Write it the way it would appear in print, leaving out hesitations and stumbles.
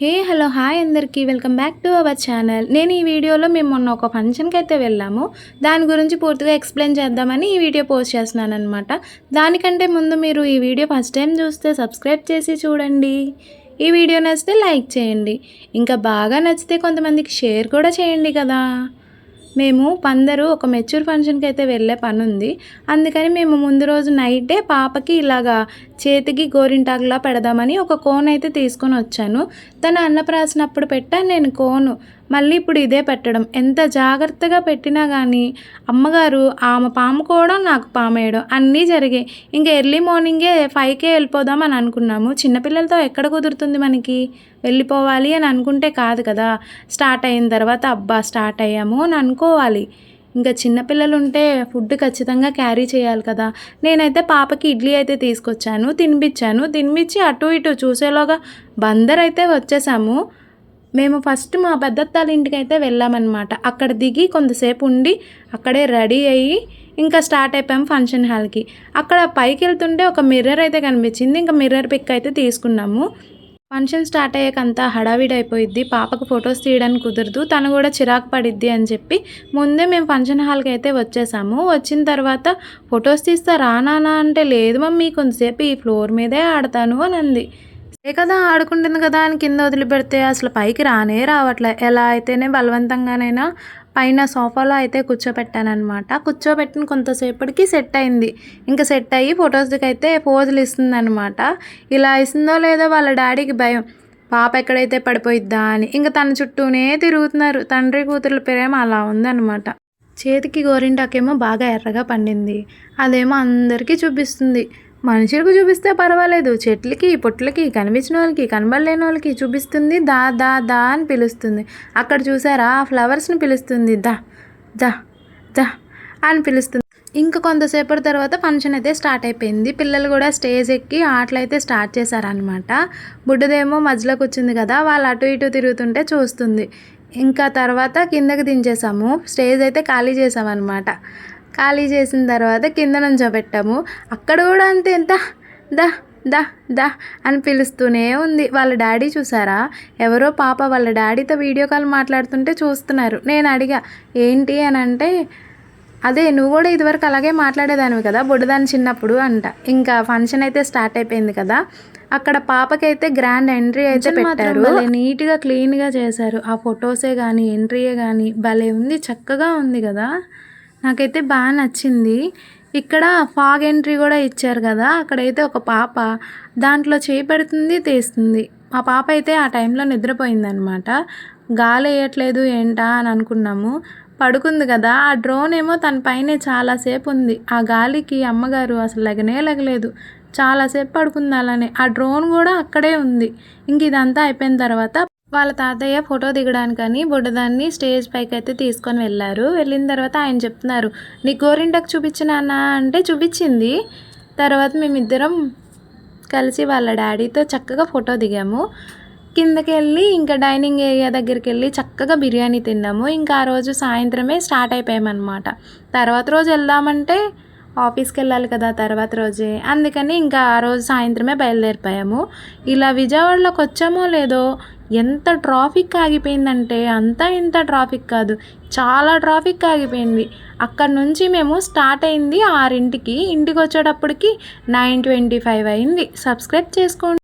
Hello hi అందరికీ welcome back to our channel. నేను ఈ వీడియోలో మేము మొన్న ఒక ఫంక్షన్కి అయితే వెళ్ళాము. దాని గురించి పూర్తిగా ఎక్స్ప్లెయిన్ చేద్దామని ఈ వీడియో పోస్ట్ చేస్తున్నాను అనమాట. దానికంటే ముందు మీరు ఈ వీడియో ఫస్ట్ టైం చూస్తే సబ్స్క్రైబ్ చేసి చూడండి. ఈ వీడియో నచ్చితే లైక్ చేయండి, ఇంకా బాగా నచ్చితే కొంతమందికి షేర్ కూడా చేయండి కదా. మేము పందరు ఒక మెచ్యూర్ ఫంక్షన్కి అయితే వెళ్ళే పని ఉంది. అందుకని మేము ముందు రోజు నైటే పాపకి ఇలాగా చేతికి గోరింటాకులా పెడదామని ఒక కోన్ అయితే తీసుకొని వచ్చాను. తన అన్నప్రాసన అప్పుడు పెట్టాను నేను కోను. మళ్ళీ ఇప్పుడు ఇదే పెట్టడం. ఎంత జాగ్రత్తగా పెట్టినా కానీ అమ్మగారు ఆమె పాముకోవడం నాకు పామేయడం అన్నీ జరిగాయి. ఇంకా ఎర్లీ మార్నింగే 5కే వెళ్ళిపోదాం అని అనుకున్నాము. చిన్నపిల్లలతో ఎక్కడ కుదురుతుంది మనకి, వెళ్ళిపోవాలి అని అనుకుంటే కాదు కదా. స్టార్ట్ అయిన తర్వాత అబ్బా స్టార్ట్ అయ్యాము అని అనుకోవాలి. ఇంకా చిన్నపిల్లలు ఉంటే ఫుడ్ ఖచ్చితంగా క్యారీ చేయాలి కదా. నేనైతే పాపకి ఇడ్లీ అయితే తీసుకొచ్చాను, తినిపించి అటు ఇటు చూసేలోగా బందర్ అయితే వచ్చేసాము. మేము ఫస్ట్ మా పెద్దత్తాల ఇంటికి అయితే వెళ్ళామన్నమాట. అక్కడ దిగి కొంతసేపు ఉండి అక్కడే రెడీ అయ్యి ఇంకా స్టార్ట్ అయిపోయాము ఫంక్షన్ హాల్కి. అక్కడ పైకి వెళ్తుంటే ఒక మిర్రర్ అయితే కనిపించింది. ఇంకా మిర్రర్ పిక్ అయితే తీసుకున్నాము. ఫంక్షన్ స్టార్ట్ అయ్యాక అంతా హడావిడి అయిపోయిద్ది, పాపకు ఫొటోస్ తీయడానికి కుదరదు, తను కూడా చిరాకు పడిద్ది అని చెప్పి ముందే మేము ఫంక్షన్ హాల్కి అయితే వచ్చేసాము. వచ్చిన తర్వాత ఫొటోస్ తీస్తా రానా అంటే లేదు మమ్మీ కొంతసేపు ఈ ఫ్లోర్ మీదే ఆడతాను అని అంది. ఏ కదా ఆడుకుంటుంది కదా అని కింద వదిలిపెడితే అసలు పైకి రావట్లే. ఎలా అయితేనే బలవంతంగానైనా పైన సోఫాలో అయితే కూర్చోపెట్టానమాట. కూర్చోబెట్టిన కొంతసేపటికి సెట్ అయింది. ఇంకా సెట్ అయ్యి ఫొటోస్కి అయితే పోజులు ఇస్తుందనమాట. ఇలా ఇస్తుందో లేదో వాళ్ళ డాడీకి భయం, పాప ఎక్కడైతే పడిపోయిద్దా అని. ఇంకా తన చుట్టూనే తిరుగుతున్నారు. తండ్రి కూతురుల ప్రేమ అలా ఉందన్నమాట. చేతికి గోరింటాకేమో బాగా ఎర్రగా పండింది. అదేమో అందరికీ చూపిస్తుంది. మనుషులకు చూపిస్తే పర్వాలేదు, చెట్లకి పుట్లకి కనిపించిన వాళ్ళకి కనబడలేని వాళ్ళకి చూపిస్తుంది. దా దా దా అని పిలుస్తుంది. అక్కడ చూసారా ఆ ఫ్లవర్స్ని పిలుస్తుంది, దా దా దా అని పిలుస్తుంది. ఇంకా కొంతసేపటి తర్వాత ఫంక్షన్ అయితే స్టార్ట్ అయిపోయింది. పిల్లలు కూడా స్టేజ్ ఎక్కి ఆటలు అయితే స్టార్ట్ చేశారనమాట. బుడ్డదేమో మధ్యలో కూర్చుంది కదా, వాళ్ళు అటు ఇటు తిరుగుతుంటే చూస్తుంది. ఇంకా తర్వాత కిందకి దించేసాము. స్టేజ్ అయితే ఖాళీ చేసామన్నమాట. ఖాళీ చేసిన తర్వాత కింద నుంచోబెట్టాము. అక్కడ కూడా అంతే, దా దా దా దా అని పిలుస్తూనే ఉంది. వాళ్ళ డాడీ చూసారా, ఎవరో పాప వాళ్ళ డాడీతో వీడియో కాల్ మాట్లాడుతుంటే చూస్తున్నారు. నేను అడిగా ఏంటి అని అంటే, అదే నువ్వు కూడా ఇదివరకు అలాగే మాట్లాడేదానివి కదా బుడ్డదాన్ని చిన్నప్పుడు అంట. ఇంకా ఫంక్షన్ అయితే స్టార్ట్ అయిపోయింది కదా. అక్కడ పాపకైతే గ్రాండ్ ఎంట్రీ అయితే పెట్టారు. నీట్గా క్లీన్గా చేశారు. ఆ ఫొటోసే కానీ ఎంట్రీయే కానీ భలే ఉంది, చక్కగా ఉంది కదా. నాకైతే బాగా నచ్చింది. ఇక్కడ ఫాగ్ ఎంట్రీ కూడా ఇచ్చారు కదా. అక్కడైతే ఒక పాప దాంట్లో చేయి పెడుతుంది, తీస్తుంది. ఆ పాప అయితే ఆ టైంలో నిద్రపోయిందనమాట. గాలి వేయట్లేదు ఏంటా అని అనుకున్నాము. పడుకుంది కదా. ఆ డ్రోన్ ఏమో తన పైనే చాలాసేపు ఉంది. ఆ గాలికి అమ్మగారు అసలు లెగలేదు. చాలాసేపు పడుకుంది అలానే. ఆ డ్రోన్ కూడా అక్కడే ఉంది. ఇంక ఇదంతా అయిపోయిన తర్వాత వాళ్ళ తాతయ్య ఫోటో దిగడానికని బుడ్డదాన్ని స్టేజ్ పైకి అయితే తీసుకొని వెళ్ళారు. వెళ్ళిన తర్వాత ఆయన చెప్తున్నారు, నీ గోరింటకు చూపించినానా అంటే చూపించింది. తర్వాత మేమిద్దరం కలిసి వాళ్ళ డాడీతో చక్కగా ఫోటో దిగాము. కిందకి వెళ్ళి ఇంకా డైనింగ్ ఏరియా దగ్గరికి వెళ్ళి చక్కగా బిర్యానీ తిన్నాము. ఇంకా ఆ రోజు సాయంత్రమే స్టార్ట్ అయిపోయామన్నమాట. తర్వాత రోజు వెళ్దామంటే ఆఫీస్కి వెళ్ళాలి కదా తర్వాత రోజే, అందుకని ఇంకా ఆ రోజు సాయంత్రమే బయలుదేరిపోయాము. ఇలా విజయవాడలోకి వచ్చామో లేదో ఎంత ట్రాఫిక్ ఆగిపోయిందంటే అంతా ఇంత ట్రాఫిక్ కాదు, చాలా ట్రాఫిక్ ఆగిపోయింది. అక్కడ నుంచి మేము స్టార్ట్ అయింది 6కి, ఇంటికి వచ్చేటప్పటికి 9:25 అయింది. సబ్స్క్రైబ్ చేసుకోండి.